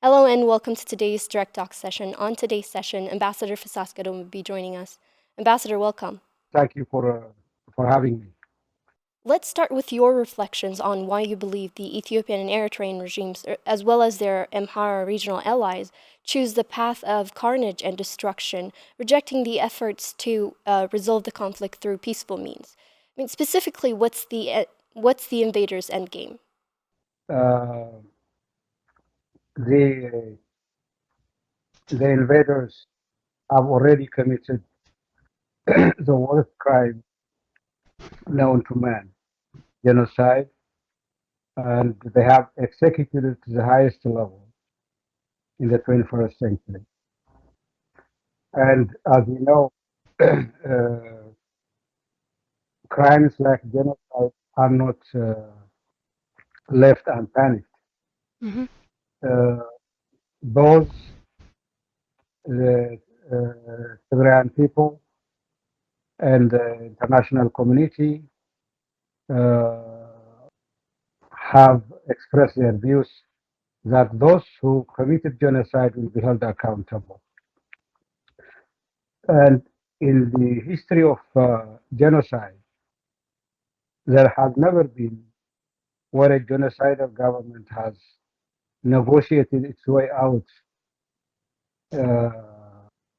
Hello and welcome to today's Direct Talk session. On today's session, Ambassador for Asgedom will be joining us. Ambassador, welcome. Thank you for having me. Let's start with your reflections on why you believe the Ethiopian and Eritrean regimes, as well as their Amhara regional allies, choose the path of carnage and destruction, rejecting the efforts to resolve the conflict through peaceful means. I mean, specifically, what's the invaders' endgame? Uh, the the invaders have already committed the worst crime known to man, genocide, and they have executed it to the highest level in the 21st century. And as you know, crimes like genocide are not left unpunished. Mm-hmm. Uh, those the Tigrayan people and the international community uh, have expressed their views that those who committed genocide will be held accountable. And in the history of genocide, there has never been where a genocidal government has negotiated its way uh,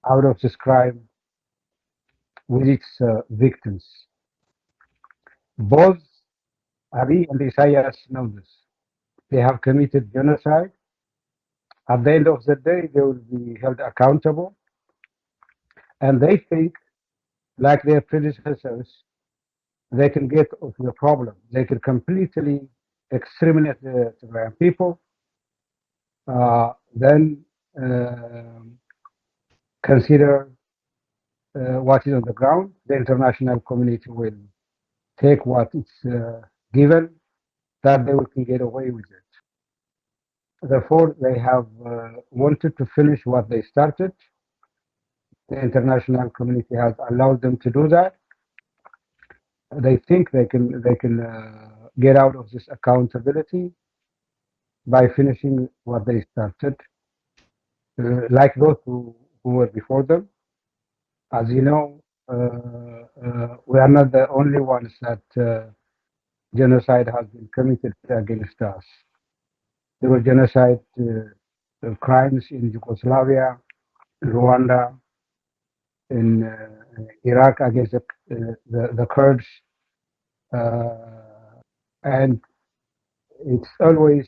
out of this crime with its victims. Both Abiy and Isaias know this. They have committed genocide. At the end of the day, they will be held accountable, and they think, like their predecessors, they can get off the problem. They can completely exterminate the Tigrayan people, then consider what is on the ground. The international community will take what is given, that they can get away with it. Therefore, they have wanted to finish what they started. The international community has allowed them to do that. They think they can get out of this accountability by finishing what they started, like those who were before them. As you know, we are not the only ones that genocide has been committed against us. There were genocide crimes in Yugoslavia, Rwanda, in Iraq against the Kurds, uh, and it's always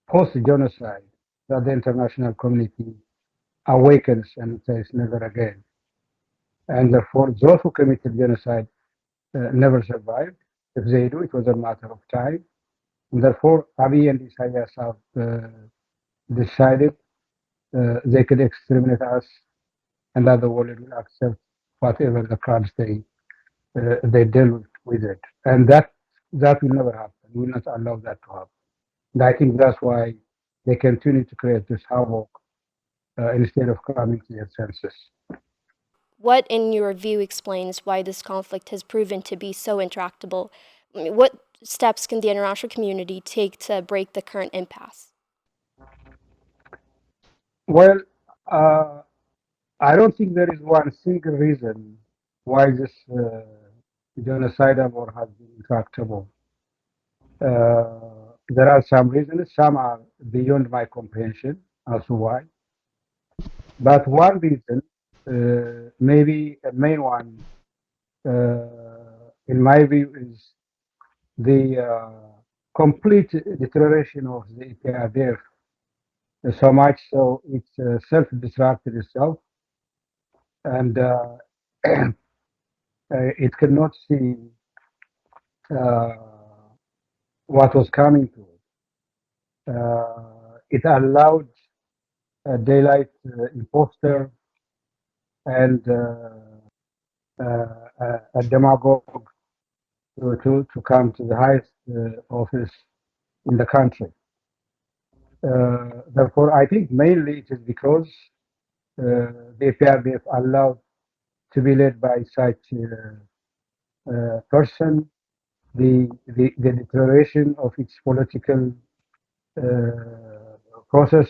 post-genocide that the international community awakens and says never again. And therefore, those who committed genocide never survived. If they do, it was a matter of time. And therefore, Abiy and Isaias have decided they could exterminate us, and that the world will accept whatever the crimes they deal with it. And that will never happen. We will not allow that to happen. And I think that's why they continue to create this havoc instead of coming to their senses. What, in your view, explains why this conflict has proven to be so intractable? I mean, what steps can the international community take to break the current impasse? Well, uh, I don't think there is one single reason why this genocidal war has been intractable. There are some reasons, some are beyond my comprehension as to why. But one reason, maybe a main one, in my view, is the complete deterioration of the EPRDF, so much so it's self-destructed itself, and it could not see uh, what was coming to it. It allowed a daylight imposter and a demagogue to come to the highest office in the country. Therefore, I think mainly it is because the PRDF allowed to be led by such person, the deterioration of its political process,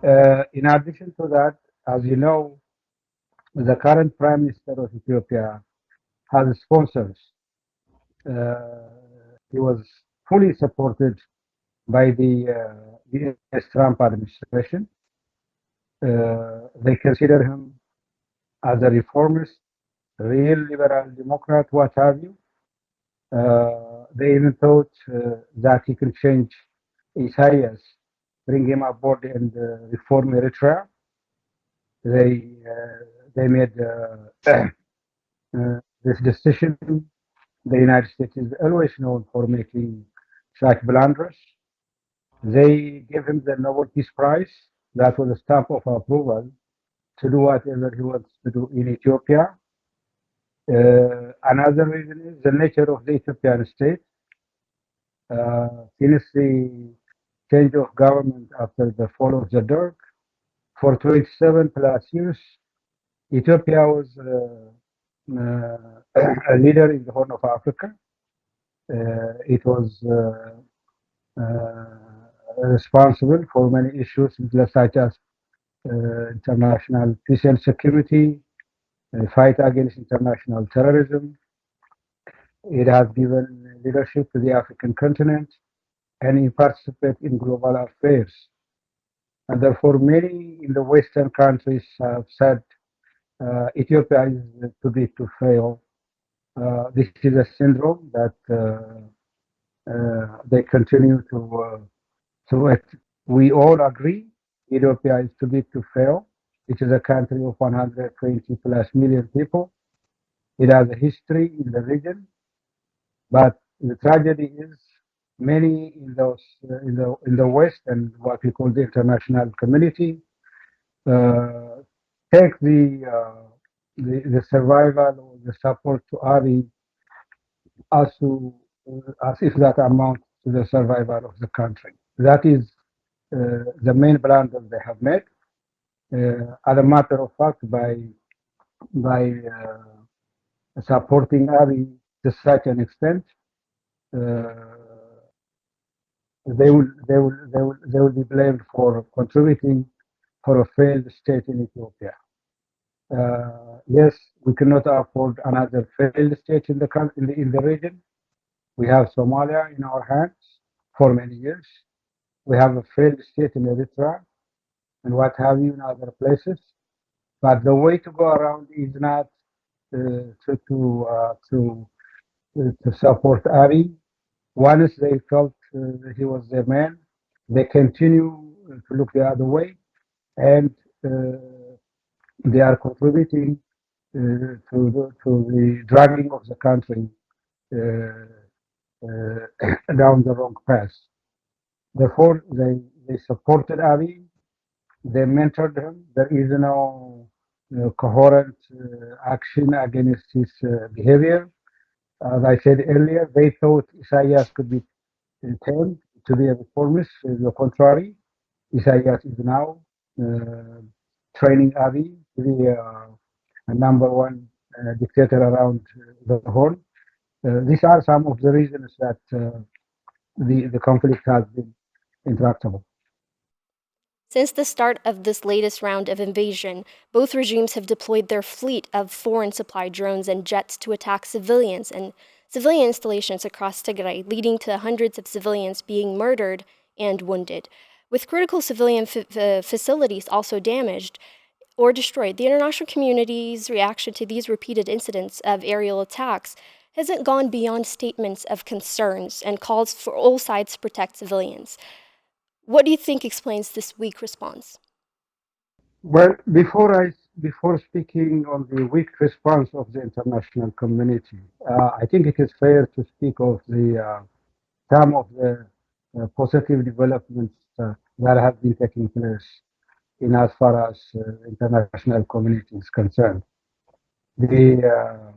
In addition to that, as you know, the current Prime Minister of Ethiopia has sponsors. He was fully supported by the US Trump administration. They consider him as a reformist, real liberal Democrat, what have you. They even thought that he could change Isaias, bring him aboard and reform Eritrea. They made this decision. The United States is always known for making such blunders. They gave him the Nobel Peace Prize. That was a stamp of approval to do whatever he wants to do in Ethiopia. Another reason is the nature of the Ethiopian state. Since the change of government after the fall of the Derg, for 27 plus years, Ethiopia was a leader in the Horn of Africa. It was responsible for many issues such as international peace and security, fight against international terrorism. It has given leadership to the African continent and it participates in global affairs. And therefore, many in the Western countries have said Ethiopia is too big to fail. This is a syndrome that they continue to it. We all agree Ethiopia is too big to fail. It is a country of 120 plus million people. It has a history in the region, but the tragedy is many in those in the West and what we call the international community uh, take the survival or the support to Abiy as to as if that amounts to the survival of the country. That is the main blunder they have made. As a matter of fact, by supporting Abiy to such an extent, they will be blamed for contributing for a failed state in Ethiopia. Yes, we cannot afford another failed state in the in the region. We have Somalia in our hands for many years. We have a failed state in Eritrea and what have you in other places. But the way to go around is not to support Abiy. Once they felt he was their man, they continue to look the other way, and they are contributing to the dragging of the country down the wrong path. Therefore, they supported Abiy, they mentored him. There is no coherent action against his behavior. As I said earlier, they thought Isaias could be tamed to be a reformist. The contrary, Isaias is now uh, training Abiy to be a number one dictator around the Horn. These are some of the reasons that the conflict has been intractable. Since the start of this latest round of invasion, both regimes have deployed their fleet of foreign supply drones and jets to attack civilians and civilian installations across Tigray, leading to hundreds of civilians being murdered and wounded. With critical civilian facilities also damaged or destroyed, the international community's reaction to these repeated incidents of aerial attacks hasn't gone beyond statements of concerns and calls for all sides to protect civilians. What do you think explains this weak response? Well, before speaking on the weak response of the international community, I think it is fair to speak of the some of the positive developments that have been taking place in as far as international community is concerned. The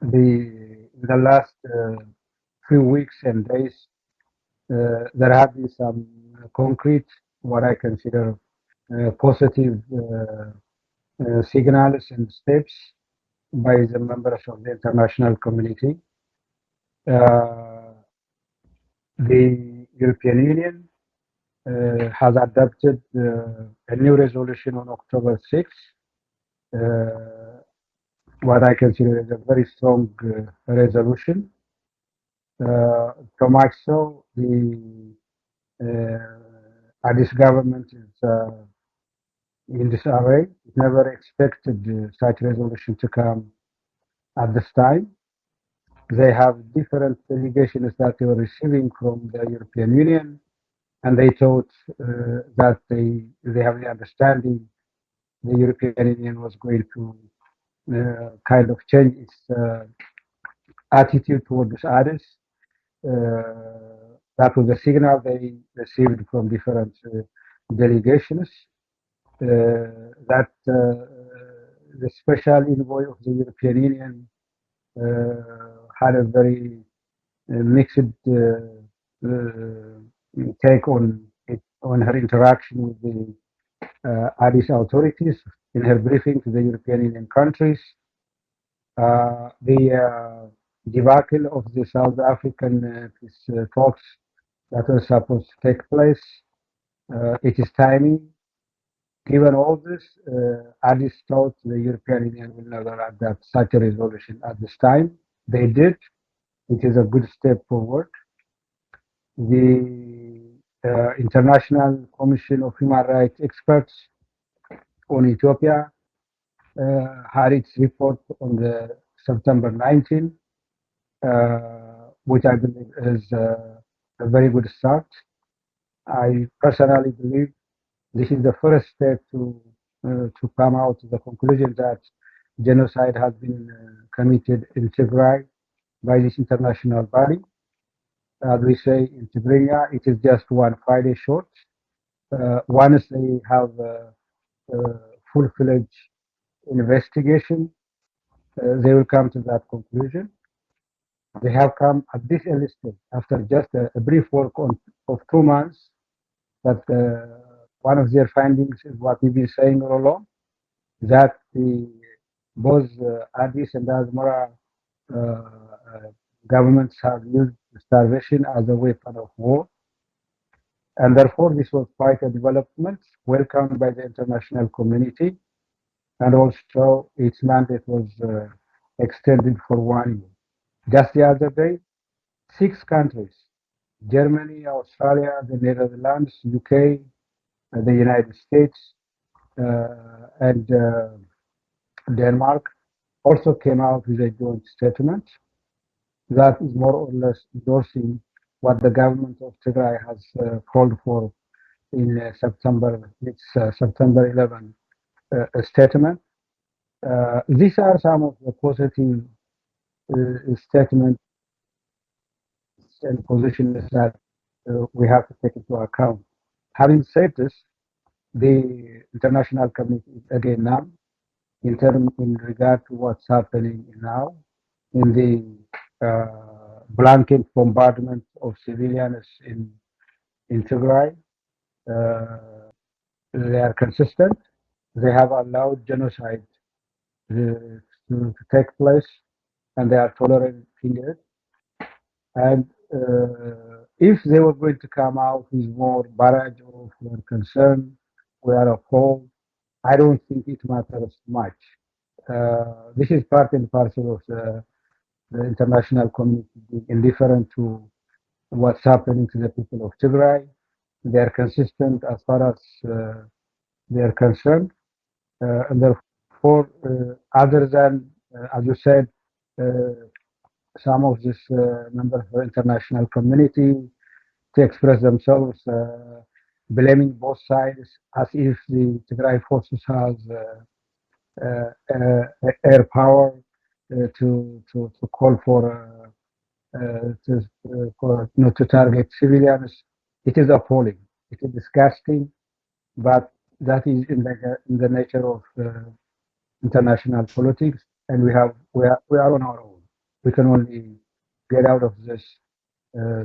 the last few weeks and days, there have been some concrete, what I consider positive signals and steps by the members of the international community. Uh, the European Union has adopted a new resolution on October 6th, what I consider as a very strong resolution. So much so, the Addis government is in disarray. It never expected such resolution to come at this time. They have different delegations that they were receiving from the European Union, and they thought that they have the understanding the European Union was going to kind of change its attitude towards others. That was the signal they received from different delegations. That the special envoy of the European Union had a very mixed take on her interaction with the Addis authorities in her briefing to the European Union countries. The debacle of the South African peace talks that were supposed to take place. It is timing. Given all this, Addis thought the European Union will never adopt such a resolution at this time. They did. It is a good step forward. The International Commission of Human Rights Experts on Ethiopia had its report on the September 19, which I believe is a very good start. I personally believe this is the first step to come out to the conclusion that genocide has been committed in Tigray by this international body. As we say in Tigrinya, it is just one Friday short. Once they have full-fledged investigation, they will come to that conclusion. They have come at this early stage after just a brief work of 2 months. But one of their findings is what we've been saying all along, that both Addis and Asmara governments have used starvation as a weapon of war. And therefore, this was quite a development welcomed by the international community. And also, its mandate was extended for 1 year. Just the other day, 6 countries, Germany, Australia, the Netherlands, UK, the United States, and Denmark, also came out with a joint statement that is more or less endorsing what the government of Tigray has called for in September 11 statement. These are some of the positive statements and positions that we have to take into account. Having said this, the international community is again numb in regard to what's happening now in the blanket bombardment of civilians in Tigray. They are consistent. They have allowed genocide to take place, and they are tolerating it. And if they were going to come out with more barrage of concern, we are appalled. I don't think it matters much. This is part and parcel of the international community being indifferent to what's happening to the people of Tigray. They are consistent as far as they are concerned, and therefore, other than, as you said, some of this members of the international community to express themselves, blaming both sides as if the Tigray forces has air power to call for to target civilians. It is appalling. It is disgusting, but that is in the nature of international politics, and we are on our own. We can only get out of this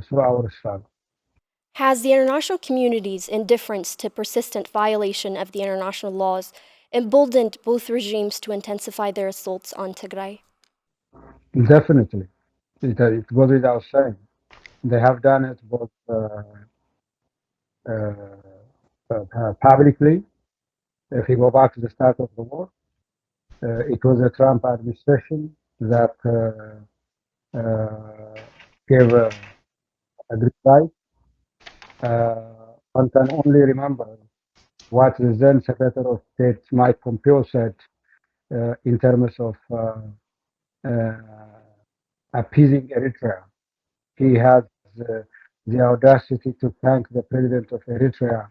through our struggle. Has the international community's indifference to persistent violation of the international laws emboldened both regimes to intensify their assaults on Tigray? Definitely, it goes without saying. They have done it both publicly. If you go back to the start of the war, it was the Trump administration that gave a green light. One can only remember what the then Secretary of State Mike Pompeo said in terms of uh, appeasing Eritrea. He has the audacity to thank the president of Eritrea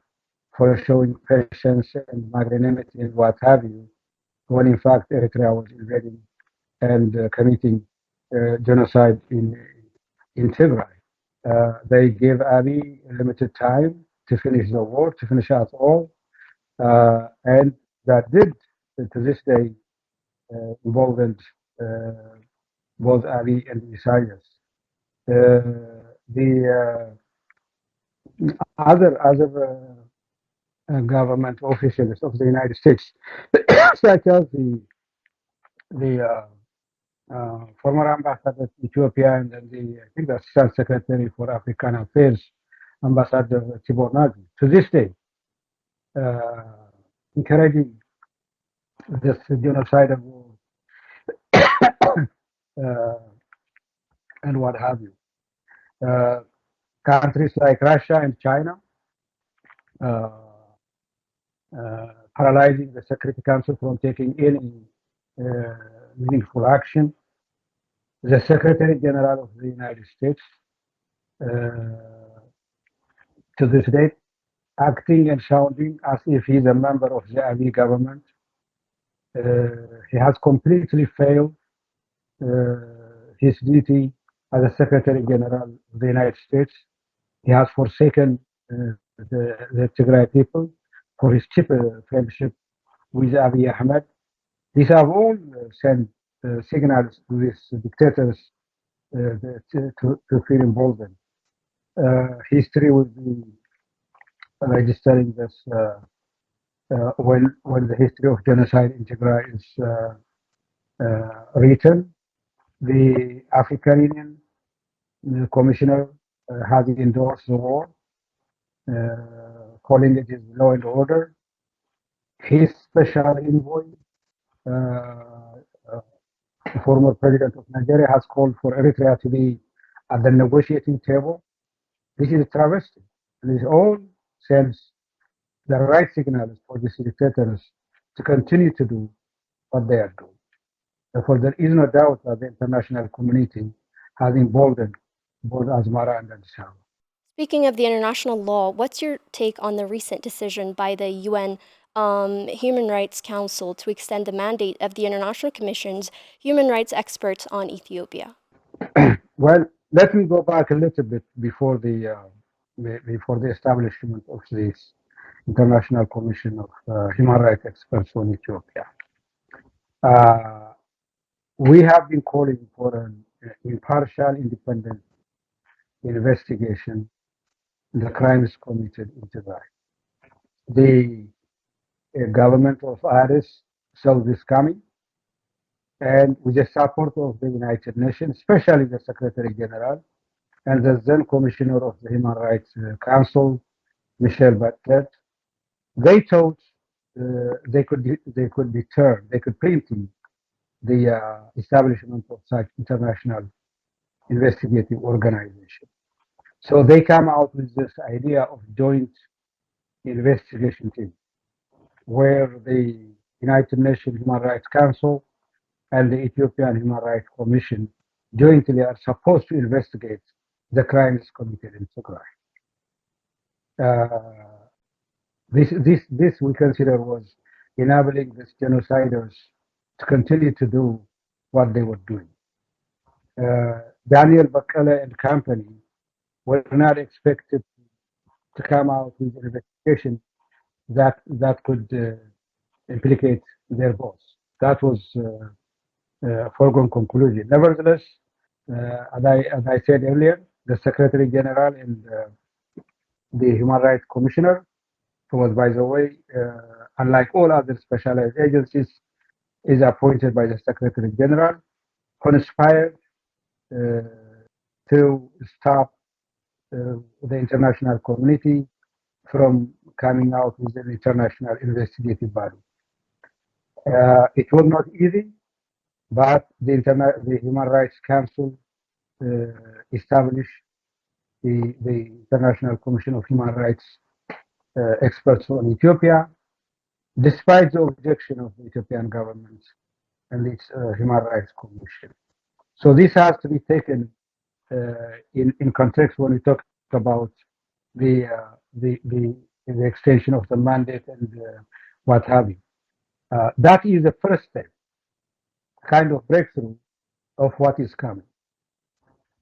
for showing patience and magnanimity and what have you, when in fact Eritrea was invading and committing genocide in Tigray. They gave Abiy limited time to finish the war, to finish out all, and that did, to this day, emboldened both Abiy and Isaias. The other government officials of the United States, such as the former ambassador to Ethiopia and then I think the Assistant Secretary for African Affairs, Ambassador Tibor Nagy, to this day, uh, encouraging this genocidal war uh, and what have you. Uh, Countries like Russia and China uh, paralyzing the Security Council from taking any meaningful action. The Secretary General of the United States, to this date, acting and sounding as if he's a member of the Abiy government. He has completely failed his duty as a Secretary General of the United States. He has forsaken the Tigray people for his cheap friendship with Abiy Ahmed. These have all sent signals to these dictators to feel emboldened. History will be registering this when the history of genocide in Tigray is written. The African Union the commissioner has endorsed the war, calling it is law and order. His special envoy, the former president of Nigeria, has called for Eritrea to be at the negotiating table. This is a travesty. And it all sends the right signals for these dictators to continue to do what they are doing. Therefore, there is no doubt that the international community has emboldened both Asmara and Addis Ababa. Speaking of the international law, what's your take on the recent decision by the UN Human Rights Council to extend the mandate of the International Commission's human rights experts on Ethiopia? Well, let me go back a little bit before the establishment of this International Commission of Human Rights Experts on Ethiopia. Uh, we have been calling for an impartial, independent investigation in the crimes committed in Tigray. The government of Addis saw this coming, and with the support of the United Nations, especially the Secretary General and the then Commissioner of the Human Rights Council, Michelle Bachelet, they thought they could preempt the establishment of such international investigative organization. So they come out with this idea of joint investigation team, where the United Nations Human Rights Council and the Ethiopian Human Rights Commission jointly are supposed to investigate the crimes committed in Tigray. This we consider was enabling these genociders to continue to do what they were doing. Daniel Bakala and company were not expected to come out with an investigation that could implicate their boss. That was a foregone conclusion. Nevertheless, as I said earlier, the Secretary General and the Human Rights Commissioner, who was, by the way, unlike all other specialized agencies, is appointed by the Secretary General, conspired to stop the international community from coming out with an international investigative body. It was not easy, but the Human Rights Council established the International Commission of Human Rights experts on Ethiopia, despite the objection of the Ethiopian government and its Human Rights Commission. So this has to be taken in context when we talk about the uh, the, the the extension of the mandate and what have you. That is the first step, kind of breakthrough of what is coming.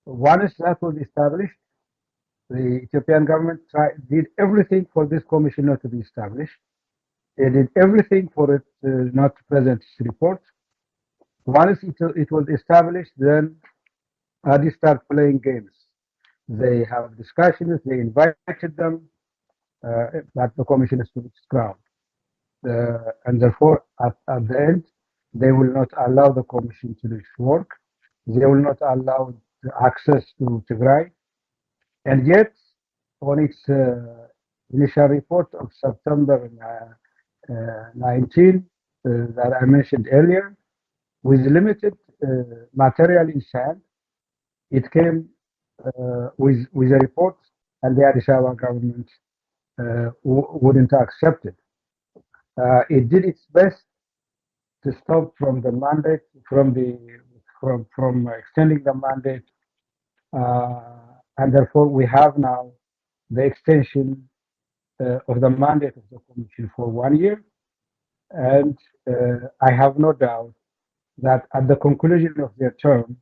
Once that was established, the Ethiopian government did everything for this commission not to be established. They did everything for it not to present its report. Once it was established, then Addis started playing games. They have discussions, they invited them, but the commission stood its ground. And therefore, at the end, they will not allow the commission to do its work. They will not allow access to Tigray. And yet, on its initial report of September 19 that I mentioned earlier, with limited material in hand, it came with a report, and the Addis Ababa government wouldn't accept it. It did its best to stop from the mandate, from extending the mandate, and therefore we have now the extension of the mandate of the commission for 1 year, and I have no doubt that at the conclusion of their term,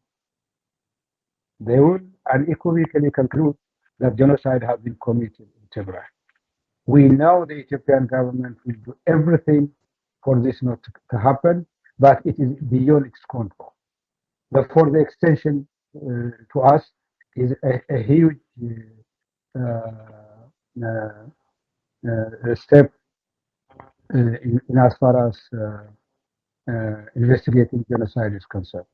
they will unequivocally conclude that genocide has been committed in Tigray. We know the Ethiopian government will do everything for this not to happen, but it is beyond its control. Therefore, the extension to us is a huge step in as far as investigating genocide is concerned.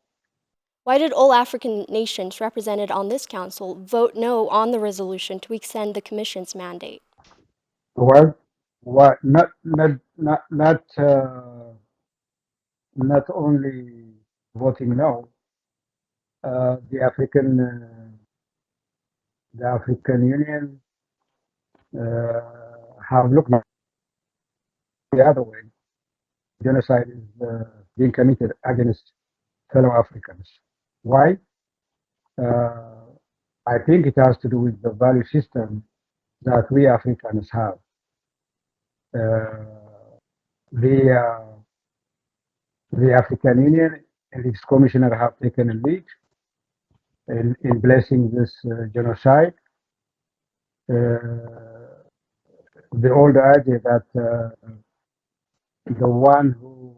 Why did all African nations represented on this council vote no on the resolution to extend the Commission's mandate? Well, what not only voting no, the African Union have looked the other way. Genocide is being committed against fellow Africans. Why? I think it has to do with the value system that we Africans have. The the African Union and its commissioner have taken a lead in blessing this genocide. The old idea that the one who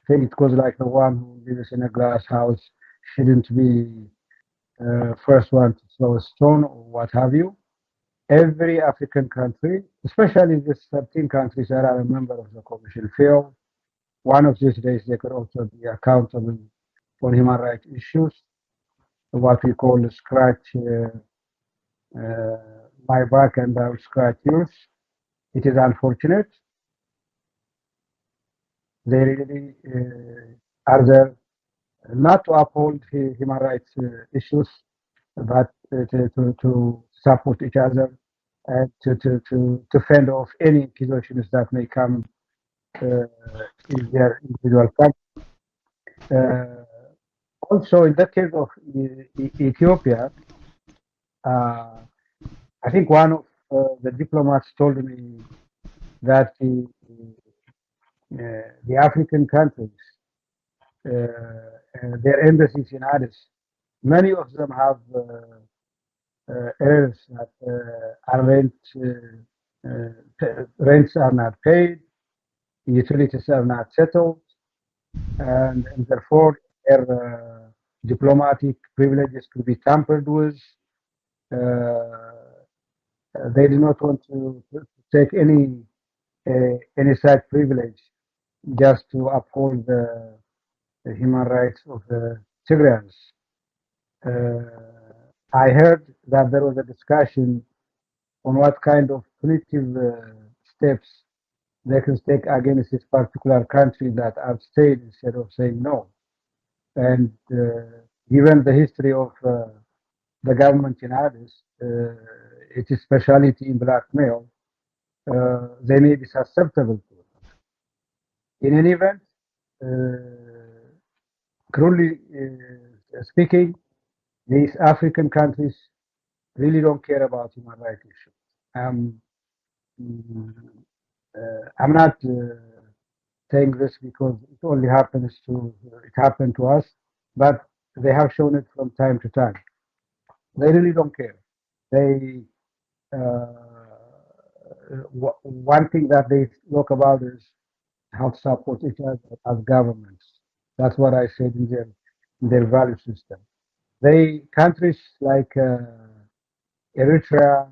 think it goes like the one who lives in a glass house shouldn't be first one to throw a stone or what have you. Every African country, especially the 13 countries that are a member of the Commission, feel one of these days they could also be accountable for human rights issues, what we call scratch my back and I'll scratch yours. It is unfortunate. They really are there not to uphold human rights issues, but to support each other and to fend off any accusations that may come in their individual country. Also, in the case of Ethiopia, I think one of the diplomats told me that the African countries, their embassies in Addis, many of them have errors that rents are not paid, utilities are not settled, and therefore their diplomatic privileges could be tampered with. They do not want to take any such privilege just to uphold the human rights of the Tigrayans. I heard that there was a discussion on what kind of punitive steps they can take against this particular country that abstained instead of saying no. And given the history of the government in Addis, its speciality in blackmail, they may be susceptible to it. In any event, cruelly speaking, these African countries really don't care about human rights issues. Um, mm, I'm not saying this because it only happens to it happened to us, but they have shown it from time to time. They really don't care. They one thing that they talk about is how to support each other as governments. That's what I said in their value system. They countries like Eritrea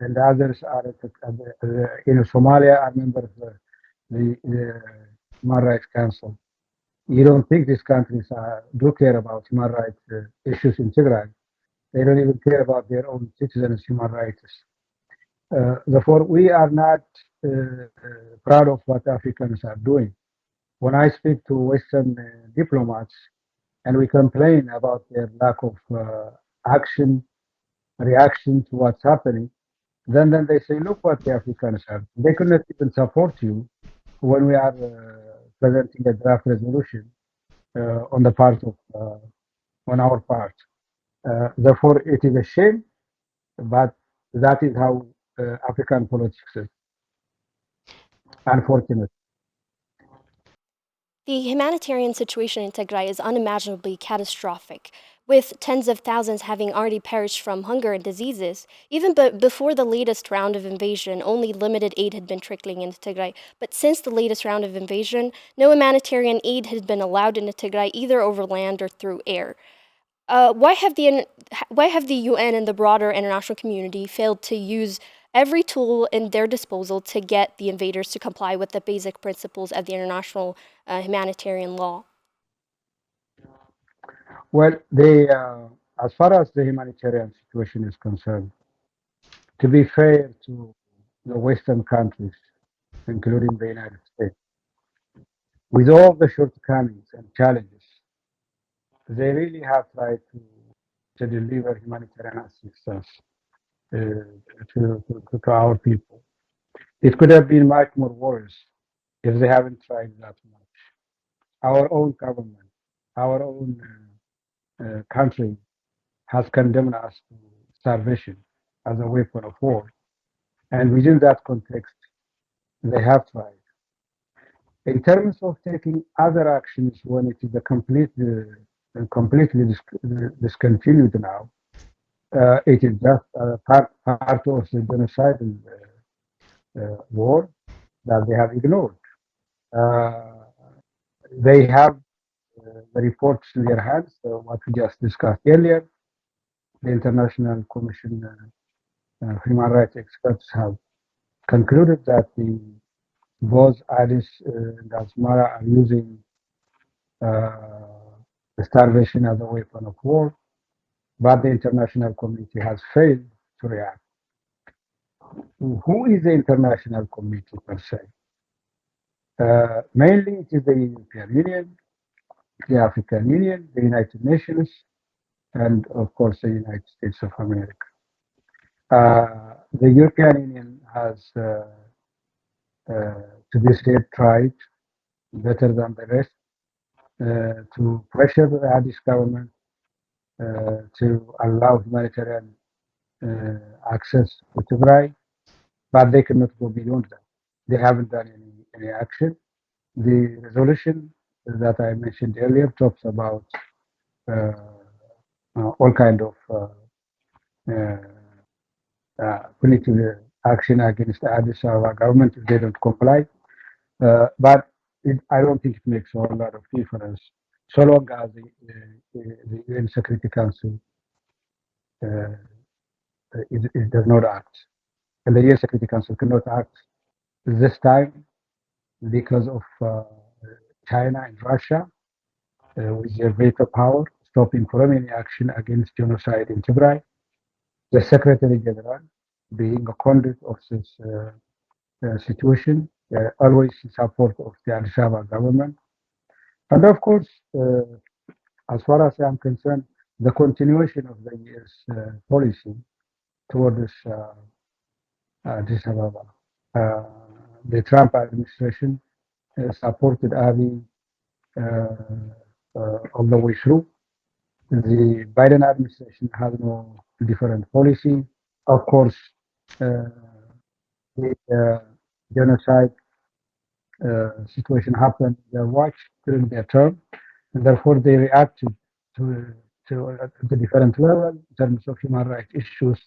and others are in Somalia are members of the Human Rights Council. You don't think these countries do care about human rights issues in Tigray? They don't even care about their own citizens' human rights. Therefore, we are not proud of what Africans are doing. When I speak to Western diplomats and we complain about their lack of action, reaction to what's happening, then they say, look what the Africans have. They could not even support you when we are presenting a draft resolution on the part of on our part. Therefore, it is a shame, but that is how African politics is. Unfortunate. The humanitarian situation in Tigray is unimaginably catastrophic, with tens of thousands having already perished from hunger and diseases. Even before the latest round of invasion, only limited aid had been trickling into Tigray. But since the latest round of invasion, no humanitarian aid had been allowed into Tigray either over land or through air. Why have the UN and the broader international community failed to use every tool in their disposal to get the invaders to comply with the basic principles of the international humanitarian law? Well, as far as the humanitarian situation is concerned, to be fair to the Western countries, including the United States, with all the shortcomings and challenges, they really have tried to deliver humanitarian assistance to our people. It could have been much more worse if they haven't tried that much. Our own government, our own country has condemned us to starvation as a weapon of war. And within that context, they have tried. In terms of taking other actions when it is a completely discontinued now, it is just part of the genocidal war that they have ignored. Uh, they have the reports in their hands, what we just discussed earlier. The International Commission human rights experts have concluded that both Addis and Asmara are using starvation as a weapon of war, but the international community has failed to react. Who is the international community per se? Mainly, it is the European Union, the African Union, the United Nations, and of course, the United States of America. The European Union has, to this date, tried better than the rest to pressure the Addis government to allow humanitarian access to Tigray, but they cannot go beyond that. They haven't done any action. The resolution that I mentioned earlier talks about uh, all kind of uh, punitive action against the Addis Ababa government if they don't comply. But I don't think it makes a whole lot of difference so long as the UN Security Council it does not act. And the UN Security Council cannot act this time because of China and Russia with their veto power, stopping from any action against genocide in Tigray. the Secretary General, being a conduit of this situation, always in support of the Al Shabaab government. And of course, as far as I'm concerned, the continuation of the U.S. Policy towards Addis Ababa. Uh, the Trump administration supported Abiy all the way through. The Biden administration has no different policy. Of course, uh, the genocide situation happened in their watch during their term, and therefore they reacted to, the different level in terms of human rights issues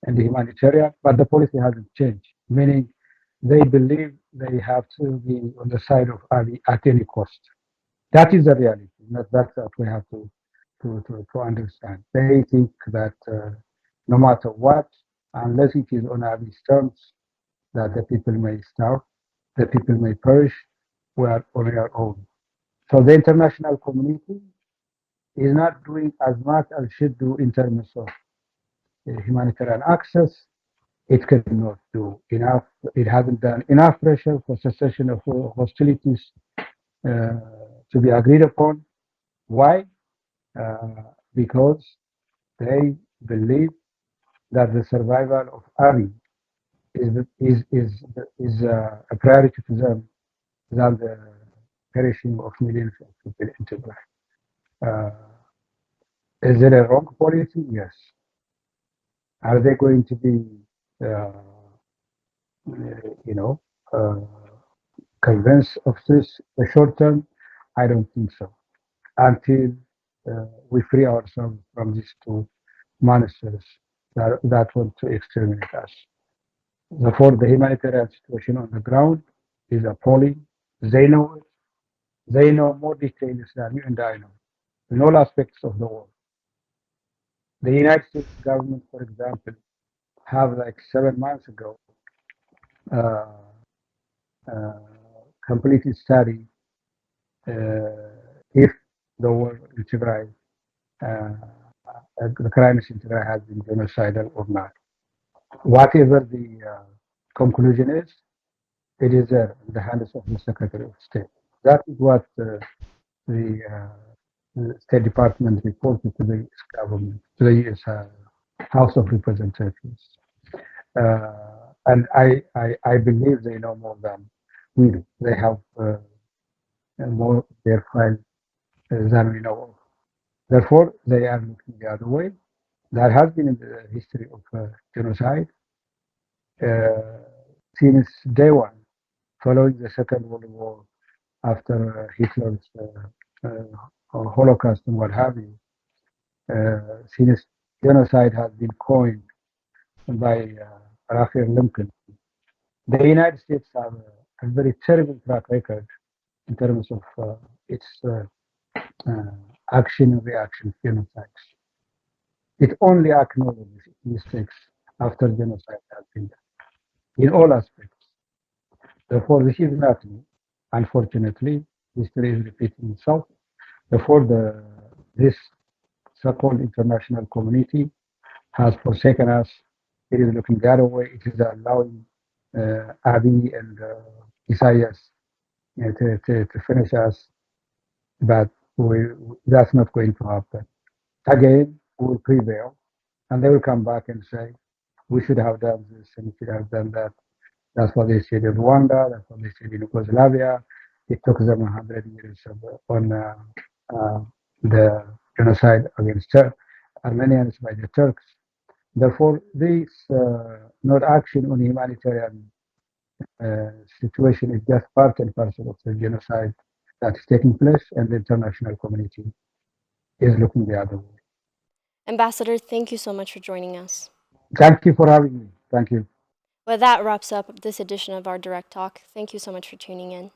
and the humanitarian, but the policy hasn't changed, meaning they believe they have to be on the side of Ali at any cost. That is the reality. That's what we have to understand. They think that no matter what, unless it is on Ali's terms, that the people may starve, the people may perish, we are on our own. So the international community is not doing as much as it should do in terms of humanitarian access. It cannot do enough. It hasn't done enough pressure for cessation of hostilities uh, to be agreed upon. Why? Because they believe that the survival of Ari is a priority to them than the perishing of millions of people in Tigray. Uh, is it a wrong policy? Yes. Are they going to be, uh, you know, uh, convinced of this short term? I don't think so. Until we free ourselves from these two monsters that want to exterminate us. Therefore, the humanitarian situation on the ground is appalling. They know it. They know more details than you and I know in all aspects of the world. The United States government, for example, have like 7 months ago uh, uh, completed study if the war in Tigray, the crimes in Tigray has been genocidal or not. Whatever the conclusion is, it is there in the hands of the Secretary of State. That is what the State Department reported to the U.S. government, to the U.S. House of Representatives. And I believe they know more than we do. They have more their file than we know of. Therefore, they are looking the other way. That has been in the history of genocide uh, since day one, following the Second World War, after Hitler's Holocaust and what have you. Since genocide has been coined by Raphael Lincoln, the United States have a very terrible track record in terms of its uh, action and reaction to genocides. It only acknowledges its mistakes after genocide has been done in all aspects. Therefore, this is not new. Unfortunately, history is repeating itself. Therefore, this so-called international community has forsaken us. It is looking the other way. It is allowing Abiy and Isaias to finish us, but that's not going to happen. Again, we will prevail, and they will come back and say, we should have done this and we should have done that. That's what they said in Rwanda. That's what they said in Yugoslavia. It took them 100 years on the genocide against Armenians by the Turks. Therefore, this not action on humanitarian situation is just part and parcel of the genocide that is taking place, and the international community is looking the other way. Ambassador, thank you so much for joining us. Thank you for having me. Thank you. Well, that wraps up this edition of our Direct Talk. Thank you so much for tuning in.